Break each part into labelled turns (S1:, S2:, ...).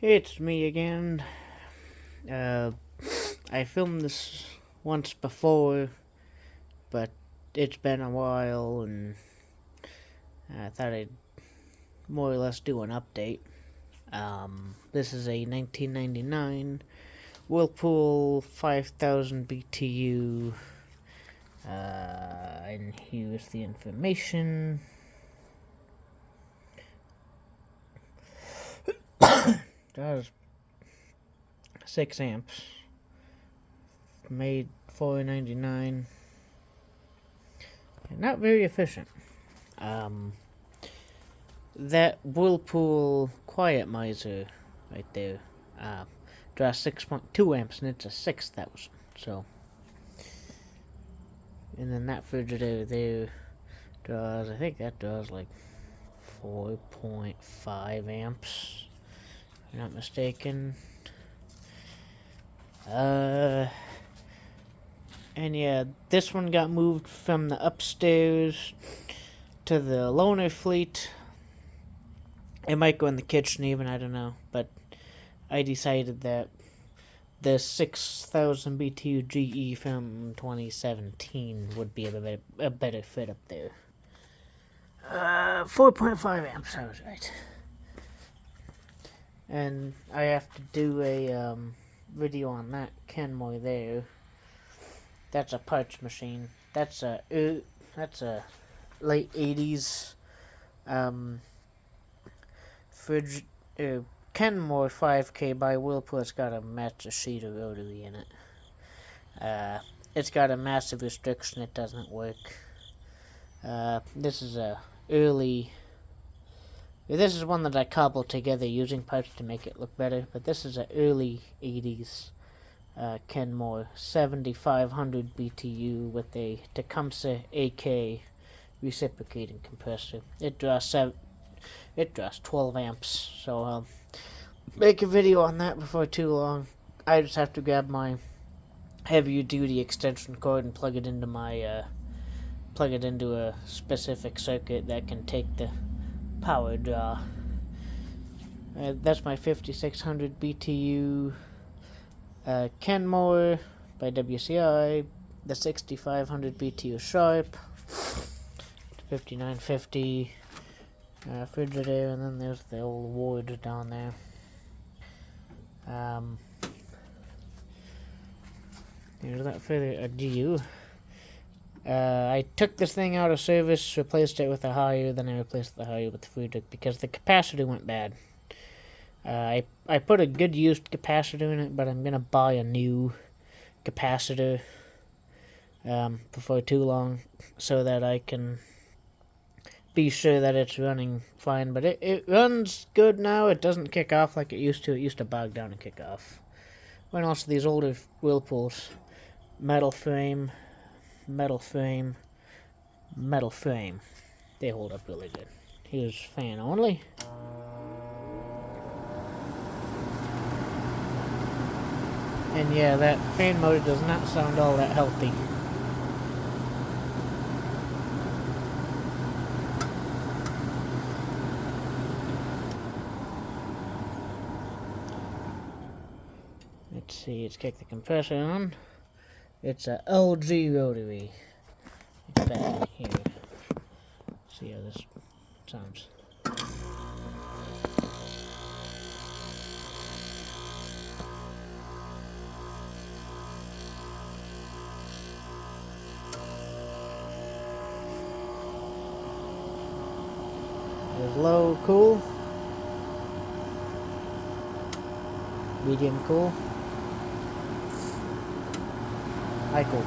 S1: It's me again. I filmed this once before, but it's been a while, and I thought I'd more or less do an update. This is a 1999 Whirlpool 5000 BTU, and here's the information. Does 6 amps, made $4.99, and not very efficient. That Whirlpool Quiet Miser right there draws 6.2 amps, and it's a 6000. So, and then that Frigidaire there draws, I think that draws like 4.5 amps, if I'm not mistaken. And yeah, this one got moved from the upstairs to the loaner fleet. It might go in the kitchen even, I don't know. But I decided that the 6000 BTU GE from 2017 would be a better fit up there. 4.5 amps, I was right. And I have to do a video on that Kenmore there. That's a parts machine. That's a late 80s fridge. Kenmore 5K by Whirlpool. It's got a Matsushita rotary in it. It's got a massive restriction. It doesn't work. This is a early. This is one that I cobbled together using parts to make it look better. But this is an early 80s Kenmore 7500 BTU with a Tecumseh AK reciprocating compressor. It draws 12 amps. So I'll make a video on that before too long. I just have to grab my heavier duty extension cord and plug it into a specific circuit that can take the power draw. That's my 5600 BTU Kenmore by WCI, the 6500 BTU Sharp, 5950 Frigidaire, and then there's the old Ward down there. Here's that for a GU. I took this thing out of service, replaced it with a higher, then I replaced the higher with the Frigidaire because the capacitor went bad. I put a good used capacitor in it, but I'm going to buy a new capacitor before too long so that I can be sure that it's running fine. But it runs good now. It doesn't kick off like it used to. It used to bog down and kick off. And also these older Whirlpools, metal frame, they hold up really good. Here's fan only. And yeah, that fan motor does not sound all that healthy. Let's see, let's kick the compressor on. It's a LG rotary. It's back here. See how this sounds. There's low cool, medium cool, high cool.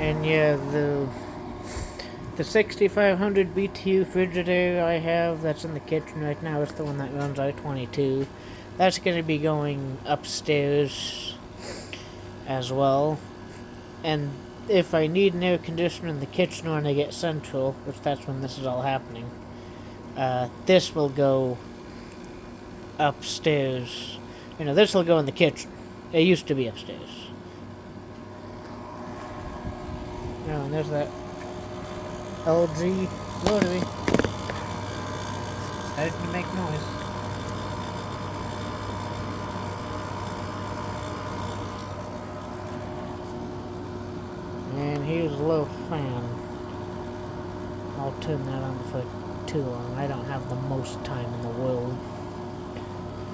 S1: And yeah, the 6500 BTU Frigidaire I have that's in the kitchen right now is the one that runs I-22. That's going to be going upstairs as well. And if I need an air conditioner in the kitchen when I get central, which that's when this is all happening, this will go upstairs. You know, this will go in the kitchen. It used to be upstairs. Oh, and there's that LG rotary. Starting to make noise. And here's a little fan. I'll turn that on for too long. I don't have the most time in the world.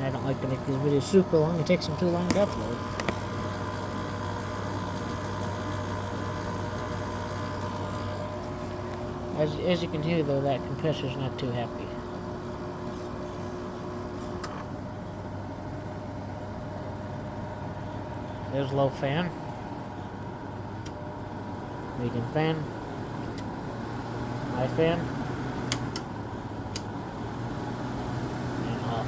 S1: I don't like to make these videos super long. It takes them too long to upload. As you can hear though, that compressor's not too happy. There's low fan. Medium fan. High fan. And off.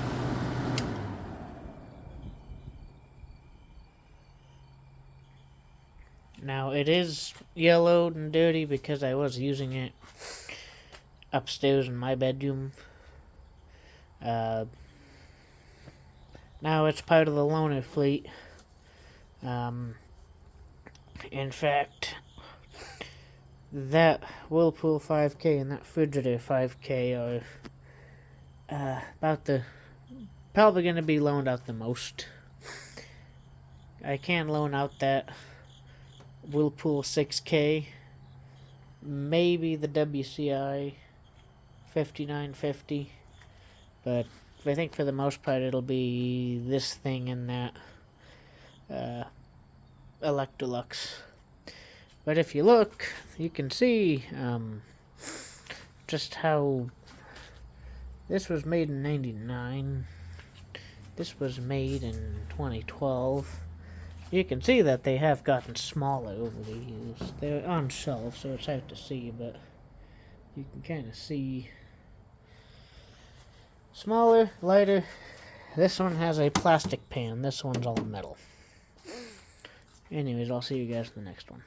S1: Now it is yellowed and dirty because I was using it upstairs in my bedroom. Now it's part of the loaner fleet. In fact, that Whirlpool 5K and that Frigidaire 5K are probably going to be loaned out the most. I can loan out that Whirlpool 6K, maybe the WCI 5950, but I think for the most part it'll be this thing and that Electrolux. But if you look, you can see just how this was made in '99. This was made in 2012. You can see that they have gotten smaller over the years. They're on shelves, so it's hard to see, but you can kind of see smaller, lighter. This one has a plastic pan. This one's all metal. Anyways, I'll see you guys in the next one.